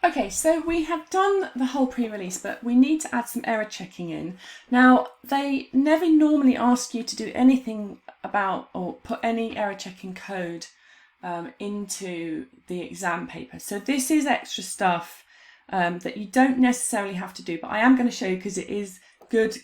Okay, so we have done the whole pre-release, but we need to add some error checking in. Now, they never normally ask you to do anything about or put any error checking code into the exam paper. So this is extra stuff that you don't necessarily have to do, but I am going to show you because it is good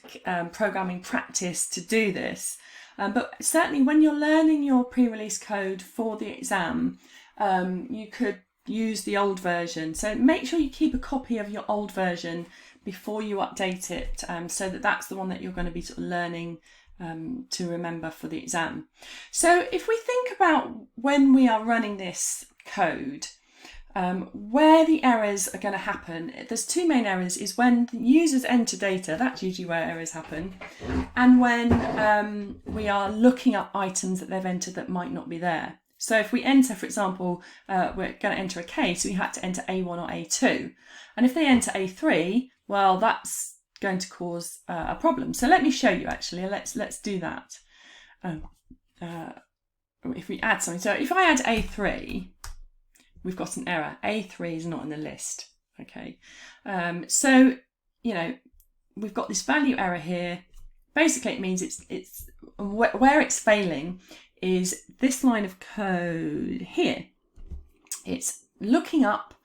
programming practice to do this. But certainly when you're learning your pre-release code for the exam, you could use the old version. So make sure you keep a copy of your old version before you update it, so that that's the one that you're going to be sort of learning to remember for the exam. So if we think about when we are running this code, where the errors are going to happen, there's two main errors: is when the users enter data, that's usually where errors happen, and when we are looking up items that they've entered that might not be there. So if we enter, for example, we're going to enter a case, so we had to enter A1 or A2. And if they enter A3, well, that's going to cause a problem. So let me show you actually, let's do that. If we add something, so if I add A3, we've got an error. A3 is not in the list, okay? So, you know, we've got this value error here. Basically, it means it's where it's failing is this line of code here. It's looking up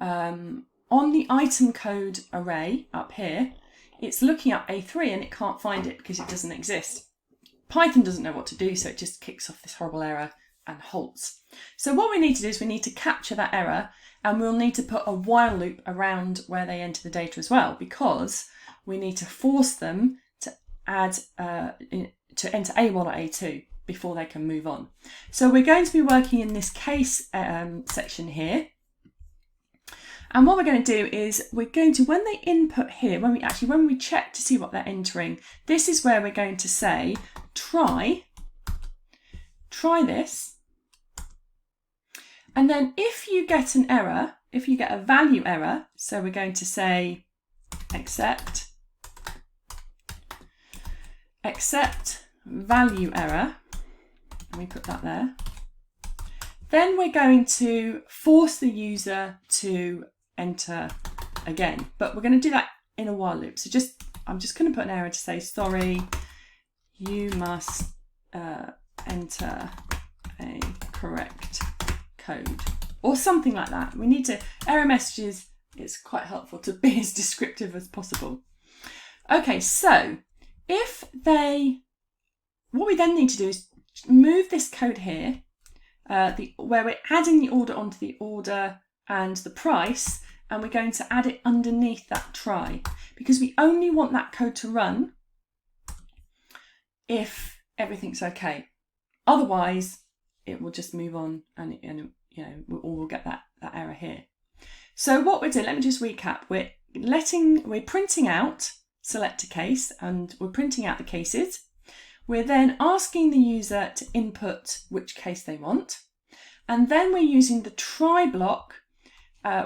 on the item code array up here. It's looking up A3 and it can't find it because it doesn't exist. Python doesn't know what to do, so it just kicks off this horrible error and halts. So what we need to do is we need to capture that error, and we'll need to put a while loop around where they enter the data as well, because we need to force them to add to enter A1 or A2 before they can move on. So we're going to be working in this case section here. And what we're going to do is we're going to, when they input here, when we check to see what they're entering, this is where we're going to say, try this. And then if you get an error, if you get a value error, so we're going to say accept value error, and we put that there. Then we're going to force the user to enter again, but we're going to do that in a while loop. So I'm just going to put an error to say, sorry, you must enter a correct code, or something like that. We need to, error messages, it's quite helpful to be as descriptive as possible. Okay, so what we then need to do is move this code here, where we're adding the order onto the order and the price, and we're going to add it underneath that try, because we only want that code to run if everything's okay. Otherwise, it will just move on, and you know, we'll get that error here. So what we're doing, let me just recap. We're printing out select a case, and we're printing out the cases. We're then asking the user to input which case they want. And then we're using the try block,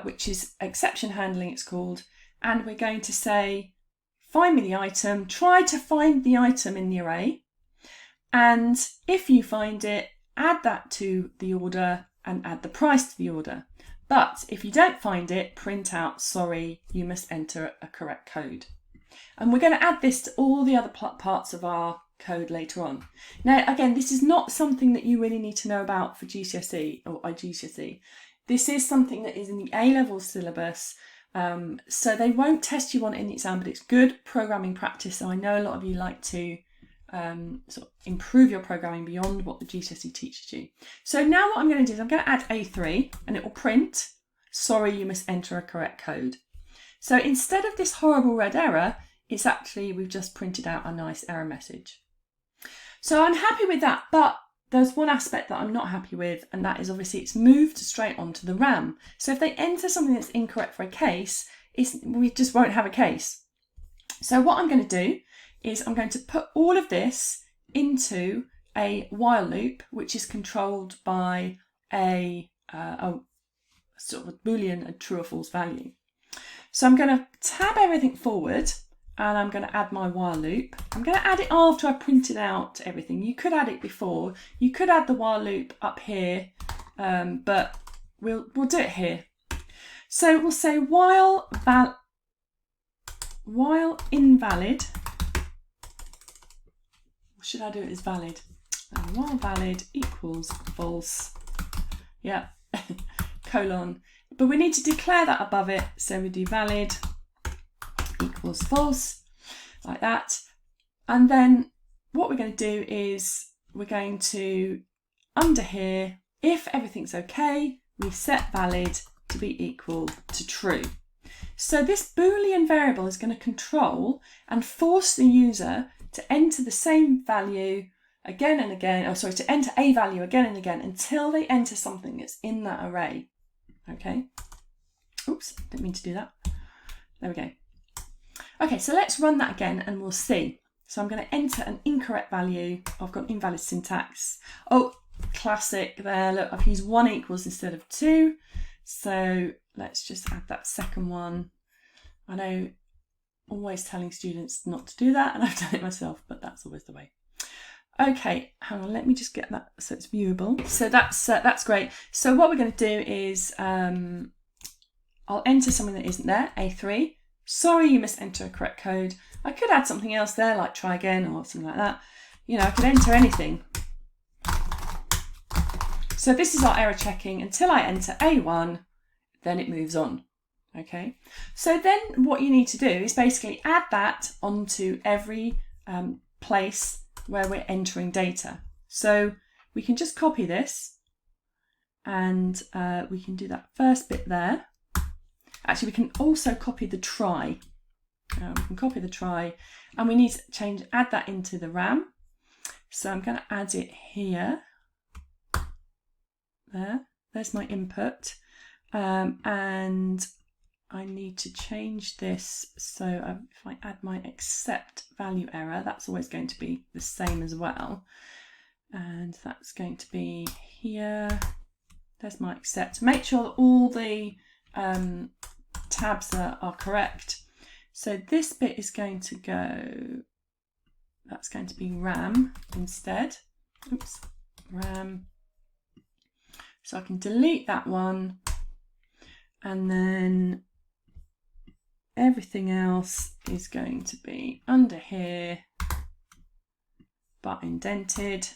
which is exception handling, it's called. And we're going to say, find me the item, try to find the item in the array. And if you find it, add that to the order and add the price to the order. But if you don't find it, print out, sorry, you must enter a correct code. And we're going to add this to all the other parts of our code later on. Now, again, this is not something that you really need to know about for GCSE or IGCSE. This is something that is in the A-level syllabus, so they won't test you on it in the exam, but it's good programming practice. So I know a lot of you like to sort of improve your programming beyond what the GCSE teaches you. So now what I'm going to do is I'm going to add A3, and it will print, sorry, you must enter a correct code. So instead of this horrible red error, it's actually, we've just printed out a nice error message. So I'm happy with that, but there's one aspect that I'm not happy with, and that is obviously it's moved straight onto the RAM. So if they enter something that's incorrect for a case, we just won't have a case. So what I'm going to do is I'm going to put all of this into a while loop, which is controlled by a sort of a Boolean, a true or false value. So I'm going to tab everything forward, and I'm going to add my while loop. I'm going to add it after I've printed out everything. You could add it before. You could add the while loop up here, but we'll do it here. So we'll say while invalid, or should I do it as valid? While valid equals false. Yeah, colon. But we need to declare that above it. So we do valid equals false, like that. And then what we're going to do is we're going to, under here, if everything's okay, we set valid to be equal to true. So this Boolean variable is going to control and force the user to enter the same value again and again, to enter a value again and again until they enter something that's in that array. Okay. Oops, didn't mean to do that. There we go. Okay, so let's run that again and we'll see. So I'm going to enter an incorrect value. I've got invalid syntax. Oh, classic there. Look, I've used 1 equals instead of 2. So let's just add that second one. I know always telling students not to do that, and I've done it myself, but that's always the way. Okay, hang on, let me just get that so it's viewable. So that's great. So what we're going to do is I'll enter something that isn't there, A3. Sorry, you must enter a correct code. I could add something else there, like try again or something like that. You know, I could enter anything. So this is our error checking until I enter A1, then it moves on. Okay, so then what you need to do is basically add that onto every place where we're entering data. So we can just copy this and we can do that first bit there. Actually, we can also copy the try. We can copy the try and we need to add that into the RAM. So I'm going to add it here. There's my input. And I need to change this. So if I add my accept value error, that's always going to be the same as well. And that's going to be here. There's my accept. Make sure that all the tabs are correct. So this bit is going to go, that's going to be RAM instead. Oops, RAM. So I can delete that one, and then everything else is going to be under here, but indented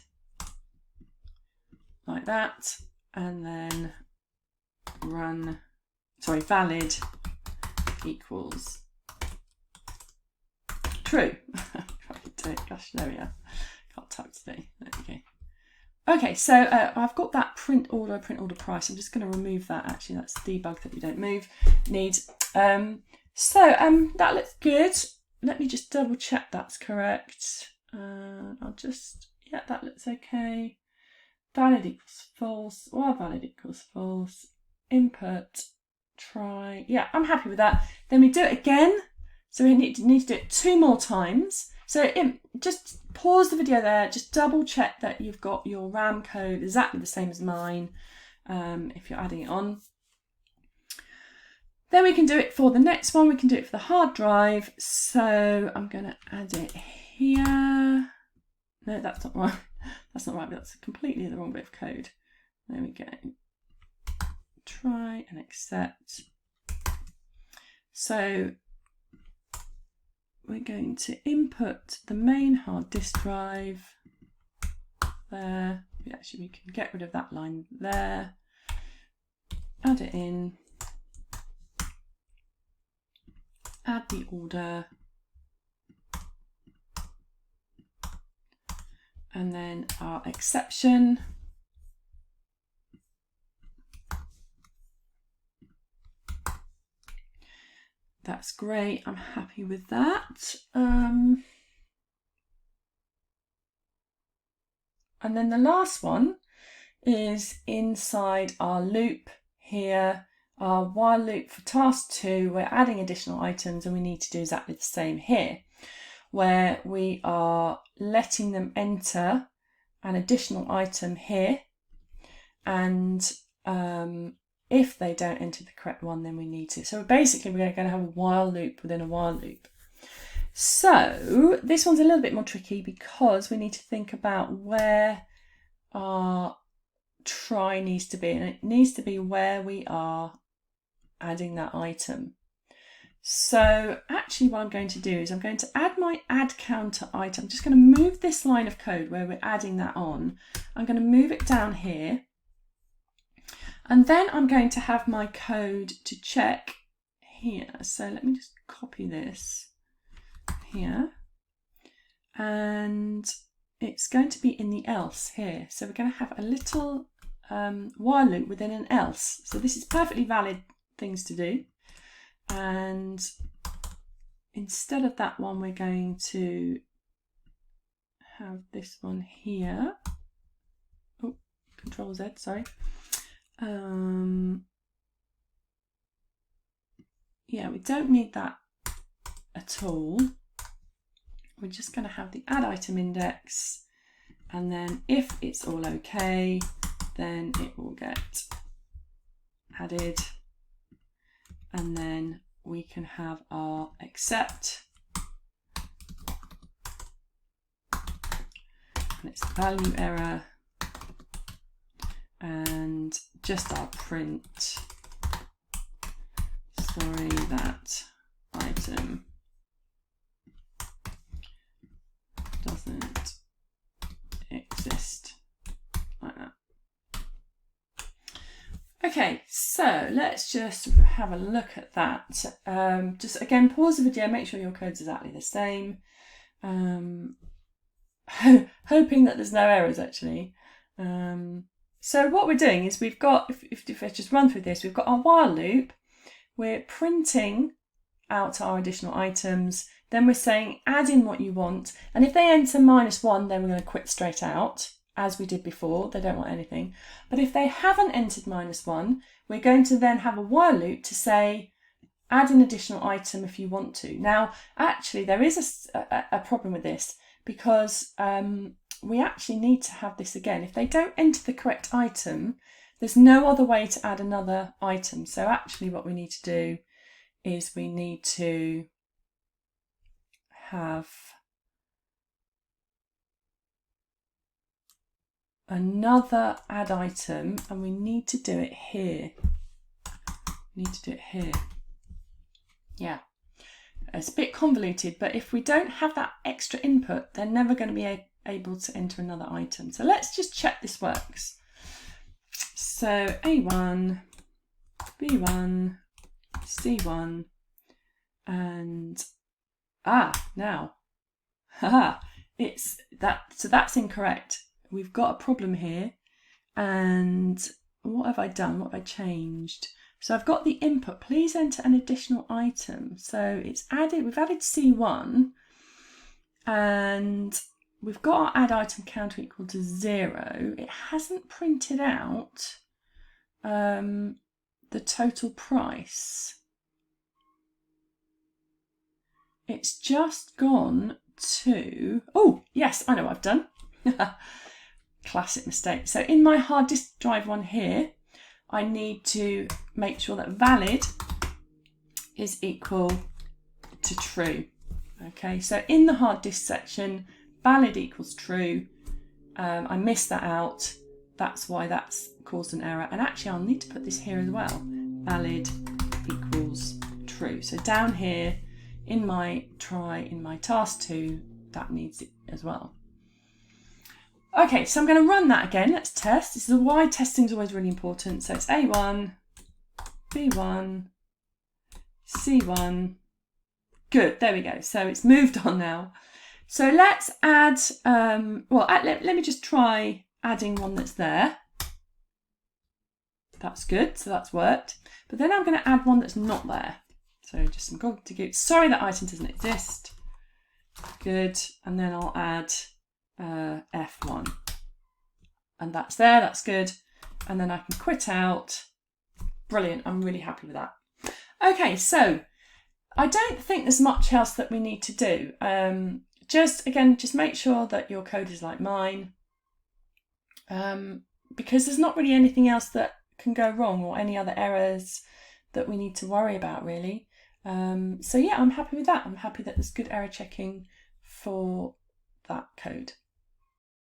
like that, and then valid equals true. Gosh, there we are. Can't type today. There we go. Okay, so I've got that print order price. I'm just going to remove that. Actually, that's debug that we don't need. That looks good. Let me just double check that's correct. That looks okay. Valid equals false. While valid equals false. Input, try. Yeah, I'm happy with that. Then we do it again. So we need to do it 2 more times. So just pause the video there, just double check that you've got your RAM code exactly the same as mine if you're adding it on. Then we can do it for the next one, we can do it for the hard drive. So I'm going to add it here. No, that's not right. That's not right, but that's completely the wrong bit of code. There we go. Try and accept. So we're going to input the main hard disk drive there. We can get rid of that line there. Add it in. Add the order. And then our exception. That's great, I'm happy with that. And then the last one is inside our loop here, our while loop for task 2, we're adding additional items and we need to do exactly the same here, where we are letting them enter an additional item here, and if they don't enter the correct one, then we need to. So basically, we're going to have a while loop within a while loop. So this one's a little bit more tricky because we need to think about where our try needs to be. And it needs to be where we are adding that item. So actually what I'm going to do is I'm going to add my add counter item. I'm just going to move this line of code where we're adding that on. I'm going to move it down here. And then I'm going to have my code to check here. So let me just copy this here. And it's going to be in the else here. So we're going to have a little while loop within an else. So this is perfectly valid things to do. And instead of that one, we're going to have this one here. Oh, Control Z, sorry. Yeah, we don't need that at all. We're just going to have the add item index, and then if it's all okay, then it will get added, and then we can have our accept, and it's value error, and just our print, sorry, that item doesn't exist, like that. Okay, so let's just have a look at that. Just again, pause the video, make sure your code's exactly the same. Hoping that there's no errors actually. So what we're doing is we've got, if I just run through this, we've got our while loop, we're printing out our additional items, then we're saying add in what you want, and if they enter -1, then we're going to quit straight out, as we did before. They don't want anything. But if they haven't entered -1, we're going to then have a while loop to say add an additional item if you want to. Now, actually, there is a problem with this, because we actually need to have this again. If they don't enter the correct item, there's no other way to add another item. So actually what we need to do is we need to have another add item, and we need to do it here. We need to do it here. Yeah, it's a bit convoluted, but if we don't have that extra input, they're never going to be able to enter another item. So let's just check this works. So A1, B1, C1, and now, it's that. So that's incorrect. We've got a problem here. And what have I done? What have I changed? So I've got the input, please enter an additional item. So it's added, we've added C1, and we've got our add item counter equal to 0. It hasn't printed out the total price. It's just gone to, oh yes, I know what I've done. Classic mistake. So in my hard disk drive one here, I need to make sure that valid is equal to true. Okay, so in the hard disk section, valid equals true. I missed that out. That's why that's caused an error. And actually I'll need to put this here as well. Valid equals true. So down here in my task 2, that needs it as well. Okay, so I'm going to run that again. Let's test. This is why testing is always really important. So it's A1, B1, C1. Good, there we go. So it's moved on now. So let's add, let me just try adding one that's there. That's good, so that's worked. But then I'm going to add one that's not there. So just some gobbledygook. Sorry, that item doesn't exist. Good, and then I'll add F1. And that's there, that's good. And then I can quit out. Brilliant, I'm really happy with that. Okay, so I don't think there's much else that we need to do. Just make sure that your code is like mine, because there's not really anything else that can go wrong or any other errors that we need to worry about really. So yeah, I'm happy with that. I'm happy that there's good error checking for that code.